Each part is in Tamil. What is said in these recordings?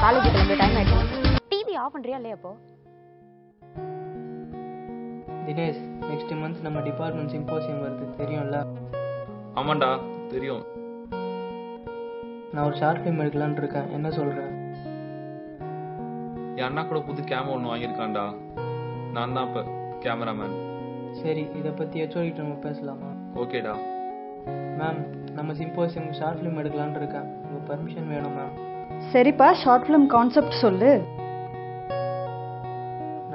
காலேஜ் கிளம்பி டைம் ஆயிடுச்சு. டிவி ஆஃப் பண்றியா இல்லையா? அப்போ தினேஷ், நெக்ஸ்ட் மந்த் நம்ம டிபார்ட்மெண்ட் சிம்போசியம் வருது, தெரியும்ல? ஆமாண்டா தெரியும். நான் ஒரு ஷார்ட் ஃபிலிம் எடுக்கலான்னு இருக்கேன், என்ன சொல்கிறேன்? என் அண்ணா கூட புது கேமரா ஒன்று வாங்கியிருக்கான்டா. நான் தான் இப்போ கேமராமேன். சரி, இதை பற்றி ஹெச்ஓடிட்டு நம்ம பேசலாமா? ஓகேடா. மேம், நம்ம சிம்போசியம் ஷார்ட் ஃபிலிம் எடுக்கலான்னு இருக்கேன், உங்கள் பர்மிஷன் வேணும் மேம். சரிப்பா, ஷார்ட் ஃபிலிம் கான்செப்ட் சொல்லு.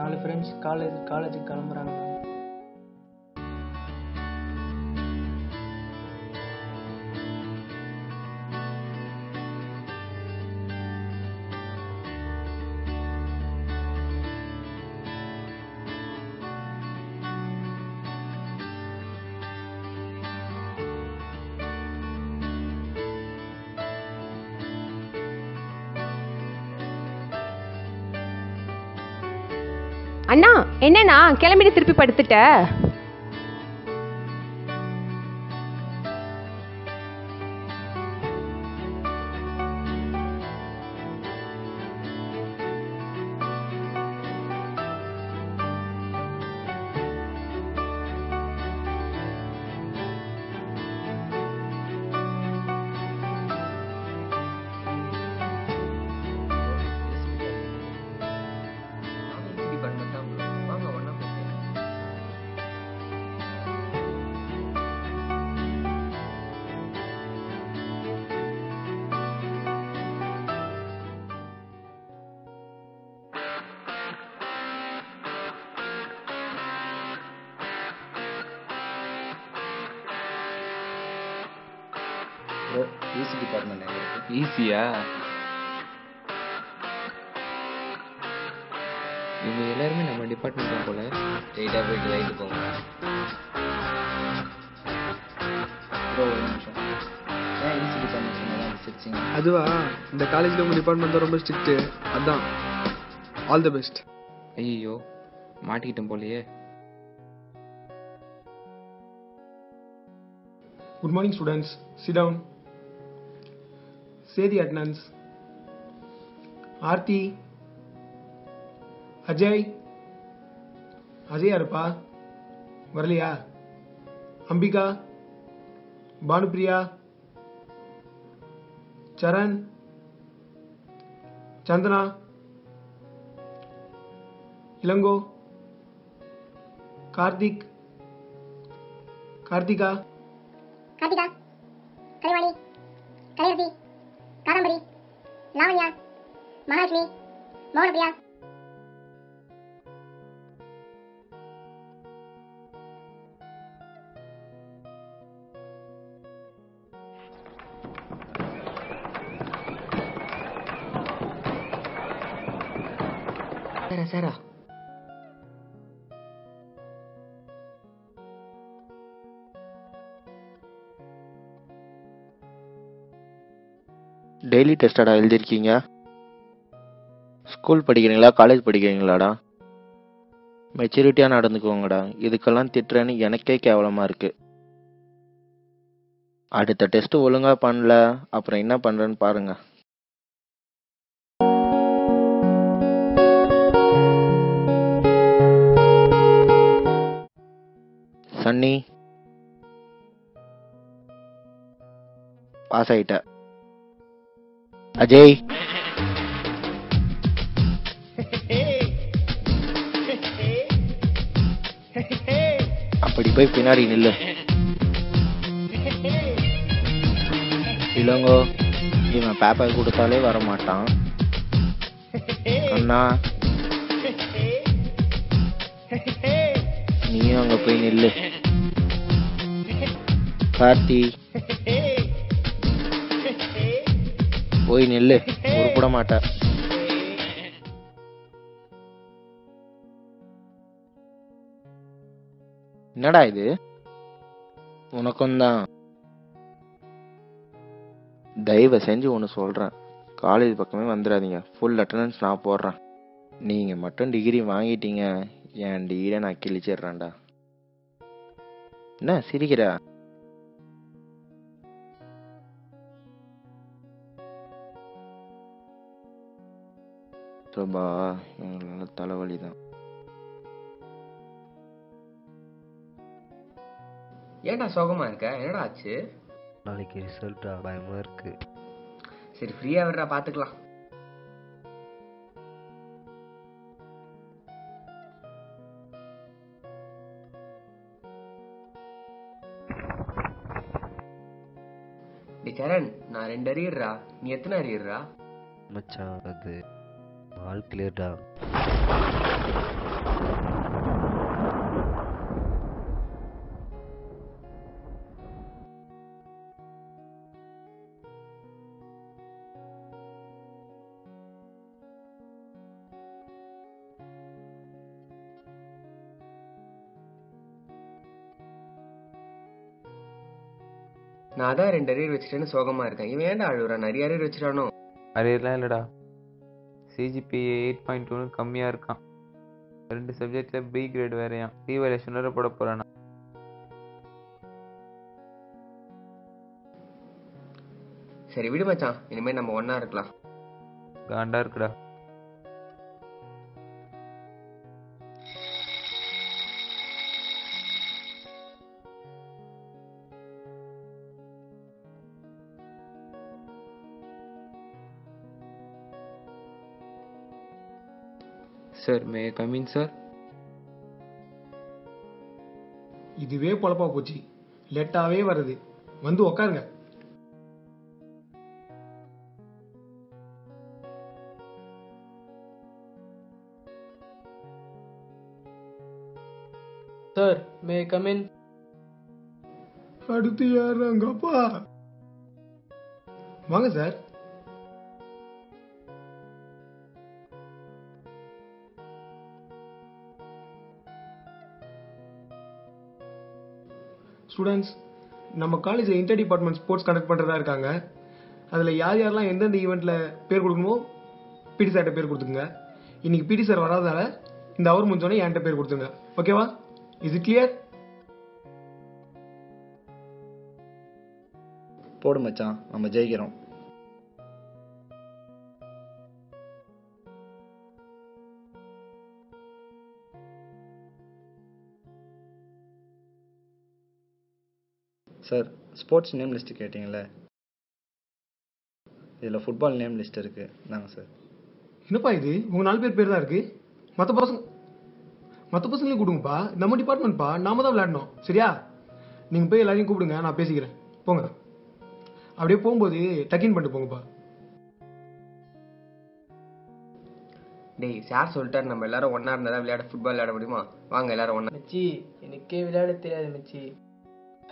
4 ஃப்ரெண்ட்ஸ் காலேஜுக்கு கிளம்புறாங்க மேம். அண்ணா, என்னண்ணா கிளம்பிட்டு திருப்பி படுத்துட்ட? ஈசி டிபார்ட்மெண்ட் எங்க இருக்கு? ஈஸியா? இவங்க எல்லாருமே நம்ம டிபார்ட்மெண்ட் தான் போல. ஸ்ட்ரெயிட்டாக போயிட்டு ரைட்டு போங்க. ப்ரோ, ஒரு நிமிஷம். ஏன் ஈசி டிபார்ட்மெண்ட் சொன்னதான் விசிரிச்சிங்க? அதுவா, இந்த காலேஜில் உங்கள் டிபார்ட்மெண்ட் தான் ரொம்ப ஸ்ட்ரிக்ட்டு, அதான். All the best. ஐயோ, மாட்டிக்கிட்டோம் போலையே. Good morning students, sit down. Say the attendance. Aarti, Ajay யாருப்பா வரலையா? அம்பிகா, பானுப்பிரியா, சரண், சந்தனா, இளங்கோ, கார்த்திகா, கார்த்திகா, கலைவாணி, கலையரசி, காதம்பரி, லாவண்யா, மகாலட்சுமி, மோகனபிரியா. சாரா டெய்லி டெஸ்டாடா எழுதிருக்கீங்க? ஸ்கூல் படிக்கிறீங்களா, காலேஜ் படிக்கிறீங்களாடா? மெச்சூரிட்டியாக நடந்துக்குவோங்கடா. இதுக்கெல்லாம் திட்டுறேன்னு எனக்கே கேவலமாக இருக்கு. அடுத்த டெஸ்ட் ஒழுங்காக பண்ணல, அப்புறம் என்ன பண்ணுறேன்னு பாருங்க. சன்னி, பாஸ் ஆயிட்ட. அஜய், அப்படி போய் பின்னாடி நில்லு. இளங்கோ, இவன் பேப்பர் கொடுத்தாலே வரமாட்டான். அண்ணா, நீயும் அங்க போய் நில்லு. கார்த்தி, போய் நில்லு, உருப்பட மாட்ட. என்னடா இது? உனக்கும் தான். தயவு செஞ்சு ஒன்று சொல்றேன், காலேஜ் பக்கமே வந்துடாதீங்க. ஃபுல் அட்டண்டன்ஸ் நான் போடுறேன். நீங்க மட்டும் டிகிரி வாங்கிட்டீங்க, என் டிகிரியை நான் கிழிச்சிடுறேன்டா. என்ன சிரிக்கிற? சோபா நல்ல தலைவலி தான். ஏன்டா சோகமா இருக்க? என்னடா ஆச்சு? நாளைக்கு ரிசல்ட்டா பயமா இருக்கு. சரி ஃப்ரீயா விடுறா, பாத்துக்கலாம். சரண், நான் 2 அரியர்றா. நீ எத்தனை அரியர்றா? மச்சான் அது ஆல் கிளியர்டா. நான் தான் 2 அரியர் வச்சுட்டேன்னு சோகமா இருக்கேன். இவன் ஏன்டா அழுகுறான்? நிறைய அரியர் வச்சுட்டானோ? அரியர்லாம் இல்லைடா, சிஜிபிஏ 8.2 கம்மியாக இருக்கான். 2 சப்ஜெக்டில் பி கிரேட் வேறையான். ரீவேலேஷன் வேறு போட போகிறானா. சரி விடு மச்சான், இனிமேல் நம்ம ஒண்ணா இருக்கலாம். காண்டா இருக்குடா. Sir, may come in sir? இதுவே பொழப்பா போச்சு, லேட்டாவே வருது. வந்து உக்காருங்க. Sir, may come in. அடுத்து யாராங்கப்பா? வாங்க சார். ஸ்டூடெண்ட்ஸ், நம்ம காலேஜில் இன்டர் டிபார்ட்மெண்ட் ஸ்போர்ட்ஸ் கண்டக்ட் பண்ணுறதா இருக்காங்க. அதில் யார் யாரெல்லாம் எந்தெந்த ஈவெண்ட்டில் பேர் கொடுக்கணுமோ பிடி சார்கிட்ட பேர் கொடுத்துக்குங்க. இன்னைக்கு பிடி சார் வராதால இந்த அவர் முடிஞ்சோடனே என்கிட்ட பேர் கொடுத்துங்க. ஓகேவா? Is it clear? போடு மச்சான், நம்ம ஜெயிக்கிறோம். சார், ஸ்போர்ட்ஸ் நேம் லிஸ்ட் கேட்டிங்களே, இதில் ஃபுட்பால் நேம் லிஸ்ட் இருக்குது. நாங்கள் சார். என்னப்பா இது? உங்கள் 4 பேர் தான் இருக்குது. மற்ற பசங்களையும் கொடுங்கப்பா. நம்ம டிபார்ட்மெண்ட்ப்பா, நாம தான் விளையாடணும். சரியா? நீங்கள் போய் எல்லாரையும் கூப்பிடுங்க, நான் பேசிக்கிறேன். போங்க. அப்படியே போகும்போது டக்கின் பண்ணிட்டு போங்கப்பா. டேய், சார் சொல்லிட்டாரு நம்ம எல்லாரும் ஒன்றா இருந்தால் தான் ஃபுட்பால் விளையாட முடியுமா? வாங்க எல்லாரும் ஒன்றா. மச்சி, எனக்கே விளையாட தெரியாது மச்சி.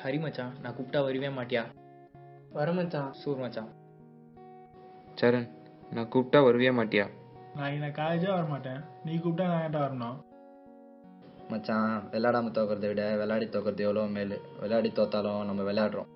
ஹரி மச்சான், நான் கூப்பிட்டா வருவே மாட்டியா? வர மச்சான். சூர் மச்சான். சரண், நான் கூப்பிட்டா வருவே மாட்டியா? நான் காலேஜே வர மாட்டேன். நீ கூப்பிட்டா நான் ஏன்டா வரணும்? மச்சான், விளையாடாமல் தோக்கிறத விட விளையாடி தோக்கிறது எவ்வளோ மேல். விளையாடி தோத்தாலும் நம்ம விளையாடுறோம்.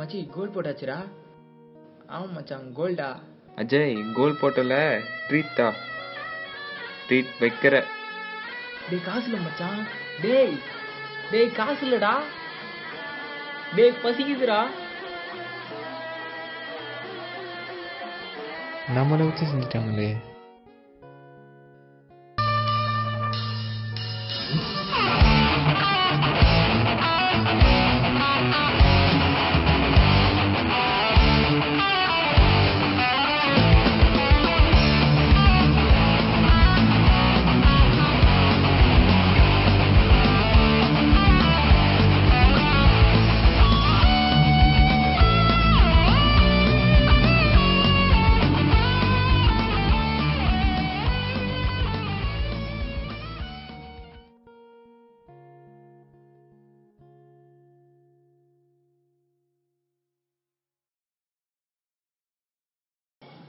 மச்சி கோல் போட்டாச்சுடா. ஆமா மச்சான் கோல்டா. அஜய் கோல் போட்டல ட்ரீட்டா ட்ரீட் வைக்கிற. டேய் காசு இல்ல மச்சான். டேய் டேய் காசு இல்லடா. டேய் பசிக்குதுடா. நம்மளை வச்சு செஞ்சுட்டாங்களே.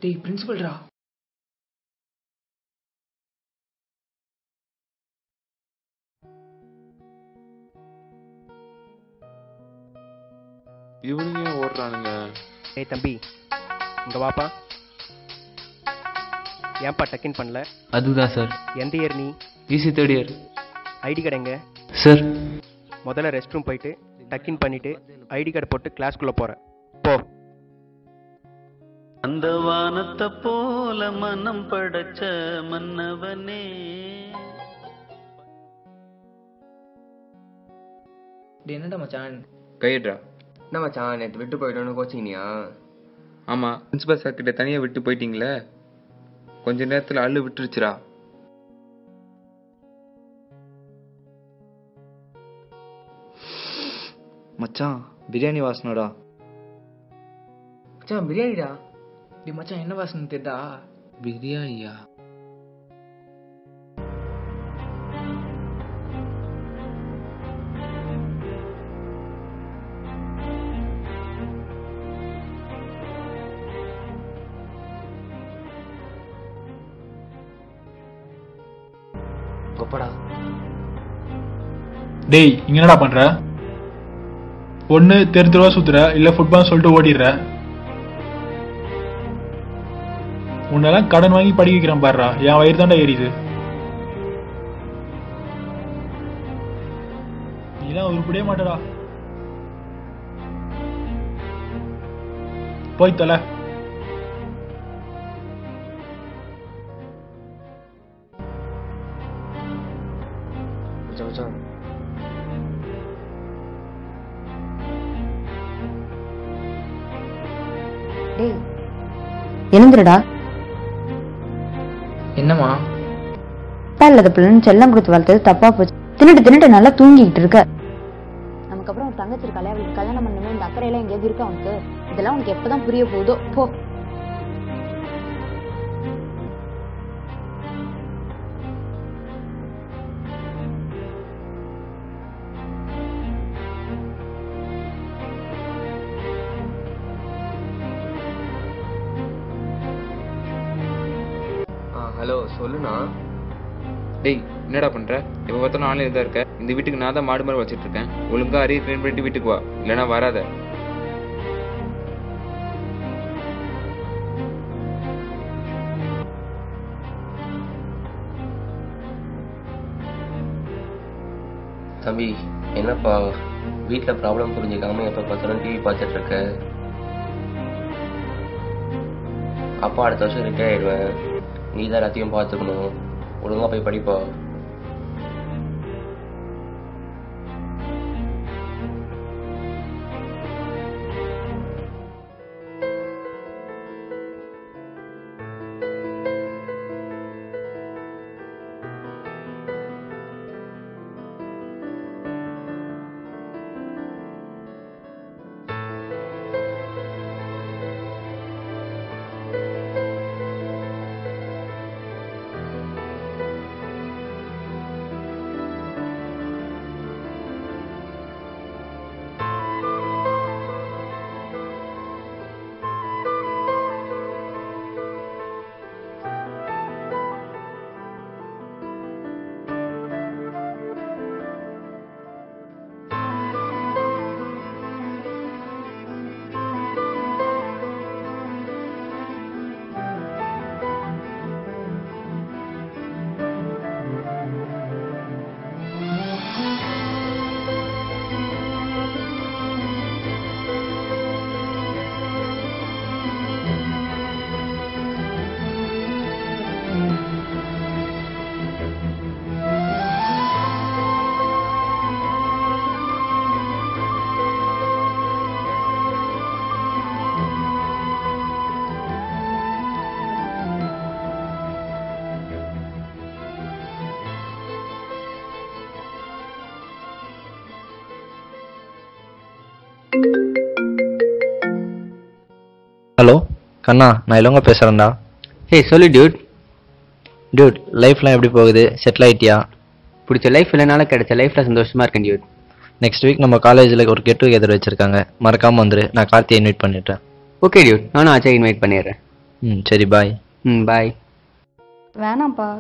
டேய் பிரின்சிபல்டா. இவனுங்க ஏன் ஓடுறானுங்க? ஏய் தம்பி இங்க வாப்பா. ஏன்பா டக்கின் பண்ணல? அதுதான் சார். எந்த இயர் நீ? EC third year. ID card எங்க? சார் முதல்ல ரெஸ்ட் ரூம் போயிட்டு டக்கின் பண்ணிட்டு ஐடி கார்டு போட்டு கிளாஸ்க்குள்ள போற போ. அந்த வானத்தை போல மனம் படைச்ச மன்னவனே. டேய் என்னடா மச்சான்? கையட்ரா. என்ன மச்சான் நேற்று விட்டு போயிட்டோன்னு கோச்சிங்கனியா? ஆமா பிரின்சிபல் சார் கிட்ட தனியா விட்டு போயிட்டீங்களே, கொஞ்ச நேரத்துல அள்ளு விட்டுருச்சுடா. மச்சான் பிரியாணி வாசனடா. மச்சான் பிரியாணிடா. டேய் மச்சான் என்ன வாசனை தெரியுதா? பிரியாணியா? கொப்படா. டேய் இங்க என்னடா பண்ற? ஒன்னு தெருவா சுத்துற இல்ல ஃபுட்பால் சொல்லிட்டு ஓடிடுற. உன்னெல்லாம் கடன் வாங்கி படிக்க வைக்கிறேன் பாருடா. என் வயிறு தாண்டா ஏறிது. நீலாம் உருப்படியே மாட்டடா. போய் தொலை. மச்சான் டேய் எழுந்துருடா. என்னம்மா? அப்பா இல்லாத பிள்ளைன்னு செல்லம் கொடுத்து வளர்த்தது தப்பா போச்சு. தின்னுட்டு நல்லா தூங்கிட்டு இருக்க. நமக்கு அப்புறம் ஒரு தங்கச்சி இருக்காளே, அவளுக்கு கல்யாணம் பண்ணணும் இந்த அக்கறையெல்லாம் எங்கேயாவது இருக்கா உனக்கு? இதெல்லாம் உனக்கு எப்பதான் புரிய போகுதோ போ. ஹலோ சொல்லுண்ணா. டேய் என்னடா பண்ற? எப்ப பார்த்தாலும் ஆன்லைன்ல தான் இருக்க. இந்த வீட்டுக்கு நான் தான் மாடு மாதிரி வச்சிட்டு இருக்கேன். ஒழுங்கா அரிய ட்ரெயின் பண்ணிட்டு வீட்டுக்கு வா, இல்லைன்னா வராத. தம்பி என்னப்பா வீட்டில் ப்ராப்ளம் புரிஞ்சுக்காம எப்போ பார்த்தாலும் டிவி பார்த்துட்டு இருக்க. அப்பா அடுத்த வருஷம் ரிட்டையர் ஆயிடுவேன். நீ தான் எல்லாத்தையும் பார்த்துக்கணும். ஒழுங்கா போய் படிப்பா. ஹலோ கண்ணா, நான் இளங்க பேசுகிறேன்டா. ஹே சொல்லு டியூட். டியூட், லைஃப்லாம் எப்படி போகுது? செட்டில் ஆகிட்டியா? பிடிச்ச லைஃப் இல்லைனால கிடைச்ச லைஃப்பில் சந்தோஷமாக இருக்கேன் டியூட். நெக்ஸ்ட் வீக் நம்ம காலேஜில் ஒரு கெட் டுகெதர் வச்சுருக்காங்க, மறக்காமல் வந்துரு. நான் கார்த்தியை இன்வைட் பண்ணிட்டேன். ஓகே டியூட், நானும் ஆச்சா இன்வைட் பண்ணிடுறேன். சரி, பாய். பாய். வேணாம்ப்பா,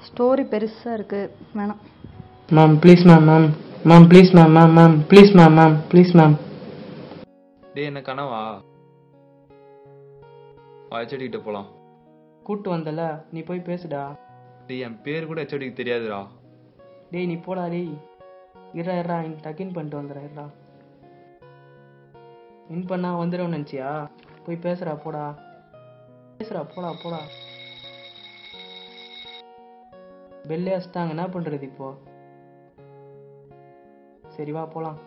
ஸ்டோரி பெருசாக இருக்குது, வேணாம். Ma'am please ma'am please ma'am please ma'am please ma'am. டேய் என்ன கனவா? ஹெச்ஓடிக்கிட்ட போகலாம். கூட்டு வந்தல, நீ போய் பேசுடா. டேய் என் பேர் கூட ஹெச்ஓடிக்கு தெரியாதுடா. டேய் நீ போடா டேய். இருடா டக்கின் பண்ணிட்டு வந்துடுறா. இன் பண்ணா வந்துடும் நினச்சியா? போய் பேசுறா போடா. போடா. பெல்லே அடிச்சிட்டாங்க, என்ன பண்றது இப்போ? சரி வா போலாம்.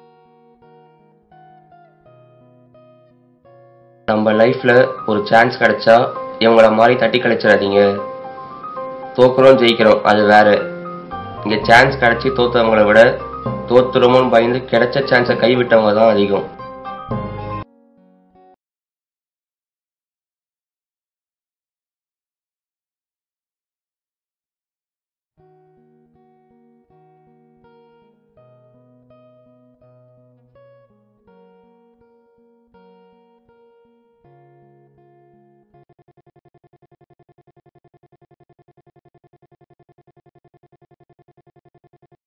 நம்ம லைஃப்ல ஒரு சான்ஸ் கிடைச்சா இவங்கள மாதிரி தட்டி கழிச்சிடாதீங்க. தோக்குறோம் ஜெயிக்கிறோம் அது வேற. இங்க சான்ஸ் கிடைச்சி தோத்தவங்களை விட தோத்துறோமோன்னு பயந்து கிடைச்ச சான்ஸை கைவிட்டவங்க தான் அதிகம்.